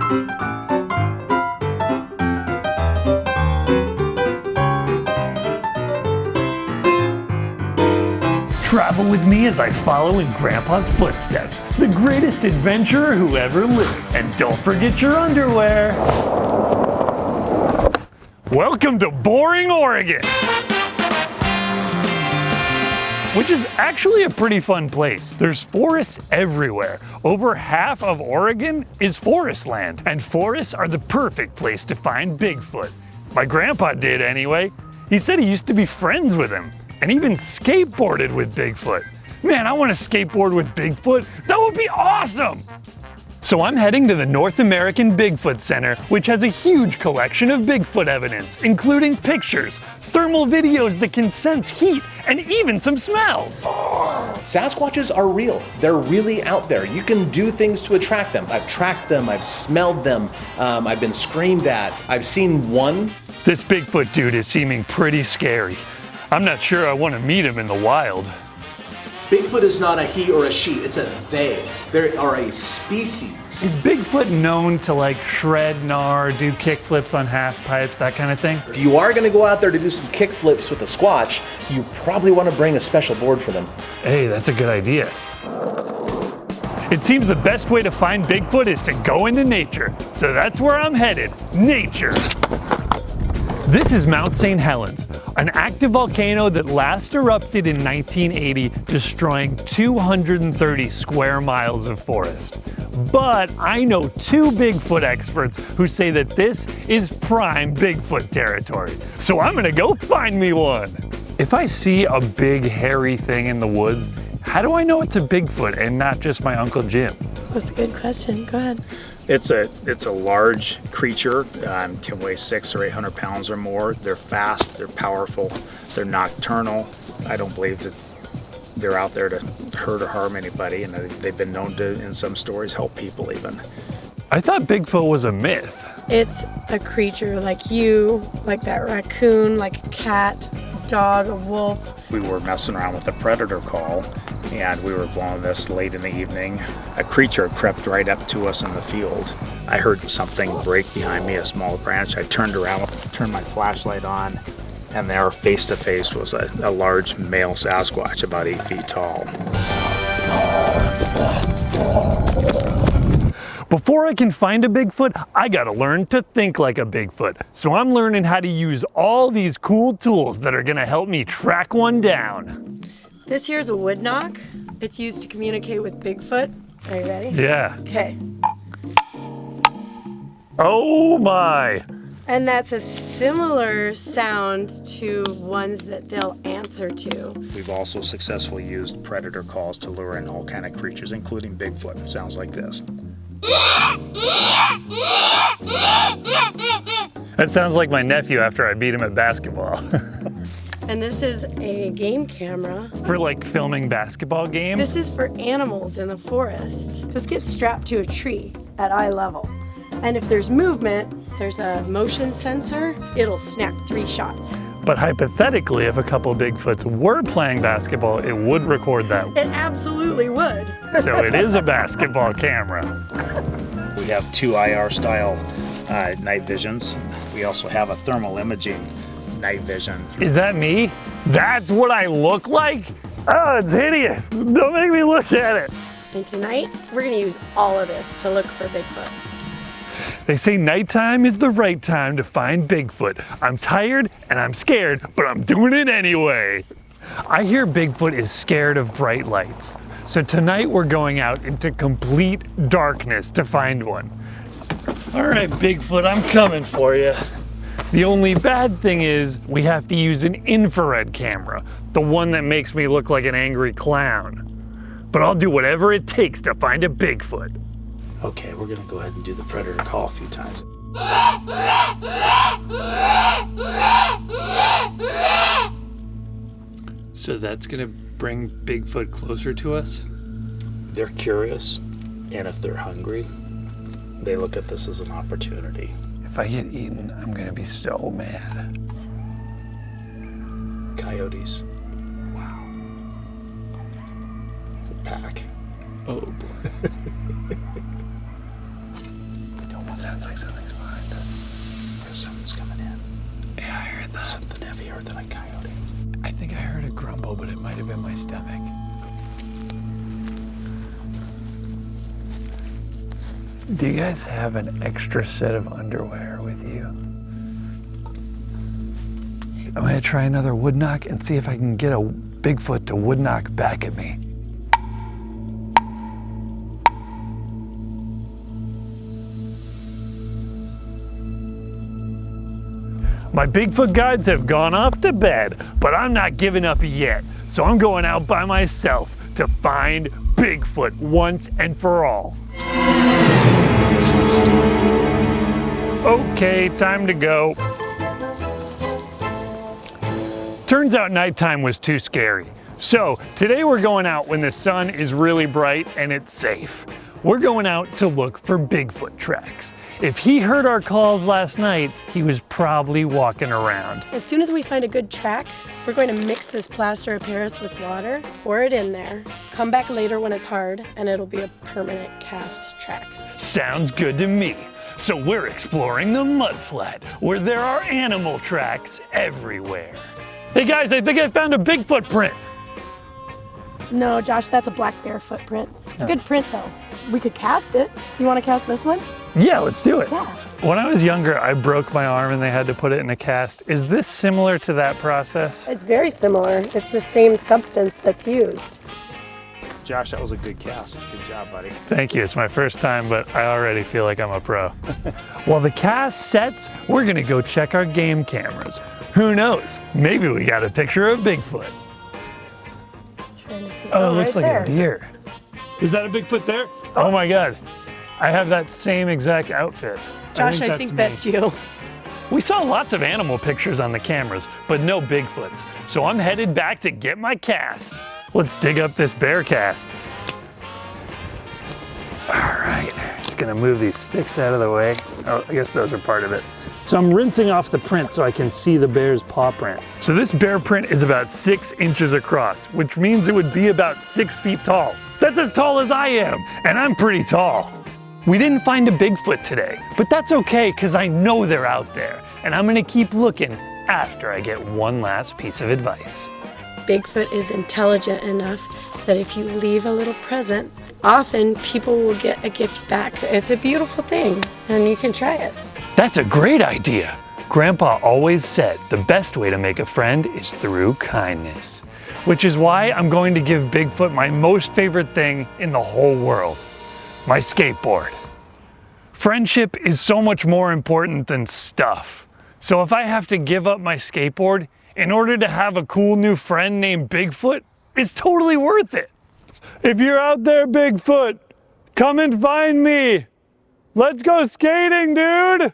Travel with me as I follow in Grandpa's footsteps, the greatest adventurer who ever lived. And don't forget your underwear. Welcome to boring Oregon, which is actually a pretty fun place. There's forests everywhere. Over half of Oregon is forest land, and forests are the perfect place to find Bigfoot. My grandpa did anyway. He said he used to be friends with him, and even skateboarded with Bigfoot. Man, I want to skateboard with Bigfoot. That would be awesome! So I'm heading to the North American Bigfoot Center, which has a huge collection of Bigfoot evidence, including pictures, thermal videos that can sense heat, and even some smells. Sasquatches are real. They're really out there. You can do things to attract them. I've tracked them, I've smelled them, I've been screamed at. I've seen one. This Bigfoot dude is seeming pretty scary. I'm not sure I want to meet him in the wild. Bigfoot is not a he or a she, it's a they. They are a species. Is Bigfoot known to like shred gnar, do kickflips on half pipes, that kind of thing? If you are gonna go out there to do some kickflips with a Squatch, you probably wanna bring a special board for them. Hey, that's a good idea. It seems the best way to find Bigfoot is to go into nature. So that's where I'm headed, nature. This is Mount St. Helens, an active volcano that last erupted in 1980, destroying 230 square miles of forest. But I know two Bigfoot experts who say that this is prime Bigfoot territory. So I'm gonna go find me one. If I see a big hairy thing in the woods, how do I know it's a Bigfoot and not just my Uncle Jim? That's a good question, go ahead. It's a large creature, can weigh 600 or 800 pounds or more. They're fast, they're powerful, they're nocturnal. I don't believe that they're out there to hurt or harm anybody, and they've been known to, in some stories, help people even. I thought Bigfoot was a myth. It's a creature like you, like that raccoon, like a cat, a dog, a wolf. We were messing around with a predator call, and we were blowing this late in the evening. A creature crept right up to us in the field. I heard something break behind me, a small branch. I turned around, turned my flashlight on, and there face to face was a large male Sasquatch about 8 feet tall. Before I can find a Bigfoot, I gotta learn to think like a Bigfoot. So I'm learning how to use all these cool tools that are gonna help me track one down. This here's a wood knock. It's used to communicate with Bigfoot. Are you ready? Yeah. Okay. Oh my! And that's a similar sound to ones that they'll answer to. We've also successfully used predator calls to lure in all kind of creatures, including Bigfoot. It sounds like this. That sounds like my nephew after I beat him at basketball. And this is a game camera. For like filming basketball games? This is for animals in the forest. This gets strapped to a tree at eye level. And if there's movement, there's a motion sensor. It'll snap 3 shots. But hypothetically, if a couple of Bigfoots were playing basketball, it would record that. It absolutely would. So it is a basketball camera. We have 2 IR style night visions. We also have a thermal imaging night vision. Is that me? That's what I look like? Oh, it's hideous. Don't make me look at it. And tonight, we're gonna use all of this to look for Bigfoot. They say nighttime is the right time to find Bigfoot. I'm tired and I'm scared, but I'm doing it anyway. I hear Bigfoot is scared of bright lights. So tonight we're going out into complete darkness to find one. All right, Bigfoot, I'm coming for you. The only bad thing is we have to use an infrared camera, the one that makes me look like an angry clown. But I'll do whatever it takes to find a Bigfoot. Okay, we're gonna go ahead and do the predator call a few times. So that's gonna bring Bigfoot closer to us? They're curious, and if they're hungry, they look at this as an opportunity. If I get eaten, I'm gonna be so mad. Coyotes. Wow. It's a pack. Oh boy. Don't It sounds like something's behind us. Something's coming in. Yeah, I heard that. Something heavier than a coyote. I think I heard a grumble, but it might have been my stomach. Do you guys have an extra set of underwear with you? I'm gonna try another wood knock and see if I can get a Bigfoot to wood knock back at me. My Bigfoot guides have gone off to bed, but I'm not giving up yet. So I'm going out by myself to find Bigfoot once and for all. Okay, time to go. Turns out nighttime was too scary. So today we're going out when the sun is really bright and it's safe. We're going out to look for Bigfoot tracks. If he heard our calls last night, he was probably walking around. As soon as we find a good track, we're going to mix this plaster of Paris with water, pour it in there, come back later when it's hard, and it'll be a permanent cast track. Sounds good to me. So we're exploring the mudflat, where there are animal tracks everywhere. Hey guys, I think I found a Bigfoot print. No, Josh, that's a black bear footprint. It's a good print though. We could cast it. You want to cast this one? Yeah, let's do it. Yeah. When I was younger, I broke my arm and they had to put it in a cast. Is this similar to that process? It's very similar. It's the same substance that's used. Josh, that was a good cast. Good job, buddy. Thank you, it's my first time, but I already feel like I'm a pro. While the cast sets, we're gonna go check our game cameras. Who knows, maybe we got a picture of Bigfoot. Trying to see. Oh, it looks right like there. a deer. Is that a Bigfoot there? Oh my God, I have that same exact outfit. Josh, I think that's you. We saw lots of animal pictures on the cameras, but no Bigfoots. So I'm headed back to get my cast. Let's dig up this bear cast. All right, just gonna move these sticks out of the way. Oh, I guess those are part of it. So I'm rinsing off the print so I can see the bear's paw print. So this bear print is about 6 inches across, which means it would be about 6 feet tall. That's as tall as I am, and I'm pretty tall. We didn't find a Bigfoot today, but that's okay because I know they're out there, and I'm gonna keep looking after I get one last piece of advice. Bigfoot is intelligent enough that if you leave a little present, often people will get a gift back. It's a beautiful thing, and you can try it. That's a great idea. Grandpa always said the best way to make a friend is through kindness, which is why I'm going to give Bigfoot my most favorite thing in the whole world, my skateboard. Friendship is so much more important than stuff. So if I have to give up my skateboard in order to have a cool new friend named Bigfoot, it's totally worth it. If you're out there, Bigfoot, come and find me. Let's go skating, dude.